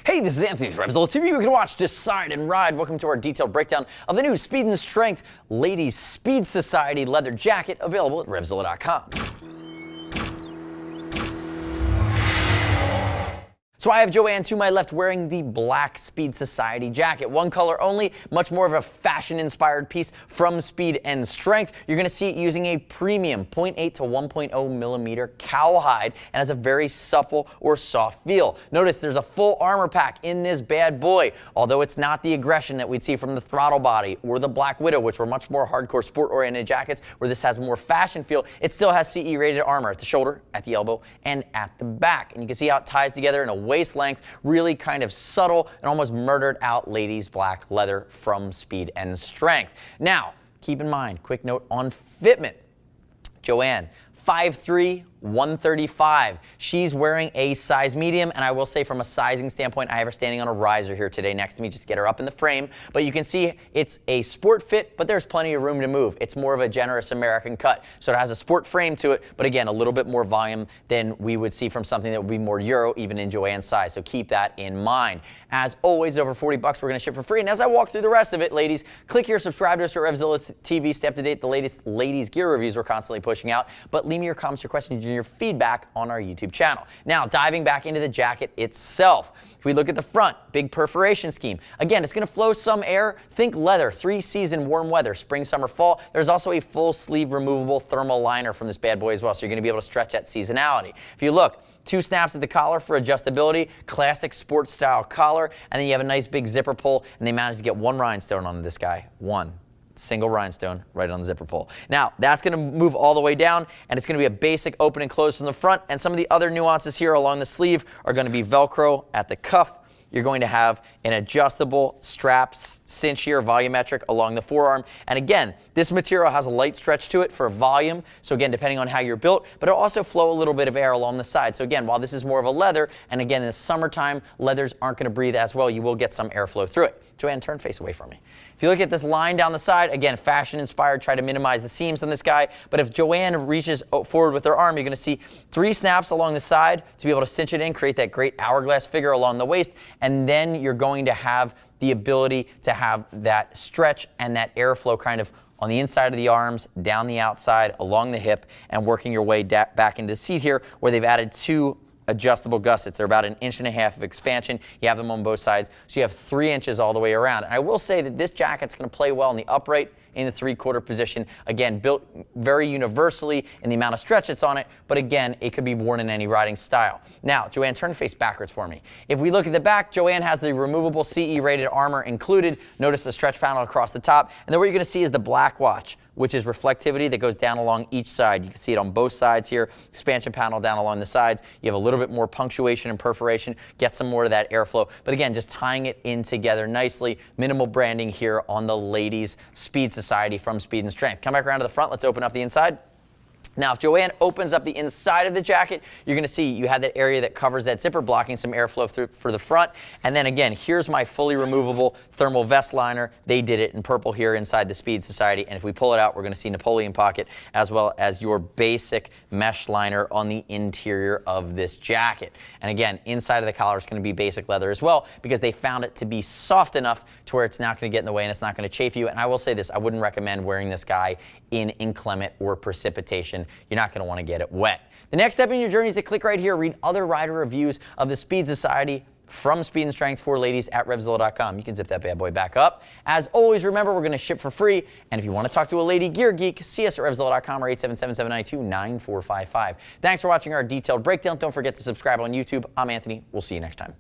Hey, this is Anthony with RevZilla TV. We can watch, decide, and ride. Welcome to our detailed breakdown of the new Speed and Strength Ladies Speed Society leather jacket available at RevZilla.com. So I have Joanne to my left wearing the black Speed Society jacket. One color only, much more of a fashion-inspired piece from Speed and Strength. You're going to see it using a premium 0.8 to 1.0 millimeter cowhide and has a very supple or soft feel. Notice there's a full armor pack in this bad boy, although it's not the aggression that we'd see from the Throttle Body or the Black Widow, which were much more hardcore sport-oriented jackets, where this has more fashion feel. It still has CE-rated armor at the shoulder, at the elbow, and at the back. And you can see how it ties together in a waist length, really kind of subtle and almost murdered out ladies black leather from Speed and Strength. Now, keep in mind, quick note on fitment. Joanne, 5'3", 135. She's wearing a size medium, and I will say from a sizing standpoint, I have her standing on a riser here today next to me just to get her up in the frame. But you can see it's a sport fit, but there's plenty of room to move. It's more of a generous American cut. So it has a sport frame to it, but again, a little bit more volume than we would see from something that would be more Euro, even in Joanne's size. So keep that in mind. As always, over 40 bucks, we're going to ship for free. And as I walk through the rest of it, ladies, click here, subscribe to us at RevZilla TV, stay up to date the latest ladies gear reviews we're constantly pushing out. But leave me your comments, your questions, and your feedback on our YouTube channel. Now, diving back into the jacket itself. If we look at the front, big perforation scheme. Again, it's going to flow some air. Think leather, 3-season warm weather, spring, summer, fall. There's also a full sleeve removable thermal liner from this bad boy as well, so you're going to be able to stretch that seasonality. If you look, 2 snaps at the collar for adjustability, classic sports style collar, and then you have a nice big zipper pull, and they managed to get 1 rhinestone on this guy. 1 single rhinestone right on the zipper pull. Now, that's going to move all the way down, and it's going to be a basic open and close from the front, and some of the other nuances here along the sleeve are going to be Velcro at the cuff. You're going to have an adjustable strap cinch here, volumetric along the forearm. And again, this material has a light stretch to it for volume. So again, depending on how you're built, but it'll also flow a little bit of air along the side. So again, while this is more of a leather, and again, in the summertime, leathers aren't going to breathe as well. You will get some airflow through it. Joanne, turn face away from me. If you look at this line down the side, again, fashion inspired, try to minimize the seams on this guy. But if Joanne reaches forward with her arm, you're going to see 3 snaps along the side to be able to cinch it in, create that great hourglass figure along the waist. And then you're going to have the ability to have that stretch and that airflow kind of on the inside of the arms, down the outside, along the hip, and working your way back into the seat here, where they've added 2 adjustable gussets. They're about 1.5 inches of expansion. You have them on both sides, so you have 3 inches all the way around. And I will say that this jacket's going to play well in the upright, in the 3/4 position. Again, built very universally in the amount of stretch that's on it, but again, it could be worn in any riding style. Now, Joanne, turn face backwards for me. If we look at the back, Joanne has the removable CE-rated armor included. Notice the stretch panel across the top. And then what you're going to see is the black watch, which is reflectivity that goes down along each side. You can see it on both sides here. Expansion panel down along the sides. You have a little bit more punctuation and perforation. Get some more of that airflow. But again, just tying it in together nicely. Minimal branding here on the ladies Speed Society from Speed and Strength. Come back around to the front. Let's open up the inside. Now, if Joanne opens up the inside of the jacket, you're going to see you have that area that covers that zipper, blocking some airflow through for the front. And then again, here's my fully removable thermal vest liner. They did it in purple here inside the Speed Society. And if we pull it out, we're going to see Napoleon pocket, as well as your basic mesh liner on the interior of this jacket. And again, inside of the collar is going to be basic leather as well, because they found it to be soft enough to where it's not going to get in the way and it's not going to chafe you. And I will say this, I wouldn't recommend wearing this guy in inclement or precipitation. You're not going to want to get it wet. The next step in your journey is to click right here, read other rider reviews of the Speed Society from Speed and Strength for ladies at RevZilla.com. You can zip that bad boy back up. As always, remember, we're going to ship for free. And if you want to talk to a lady gear geek, see us at RevZilla.com or 877-792-9455. Thanks for watching our detailed breakdown. Don't forget to subscribe on YouTube. I'm Anthony. We'll see you next time.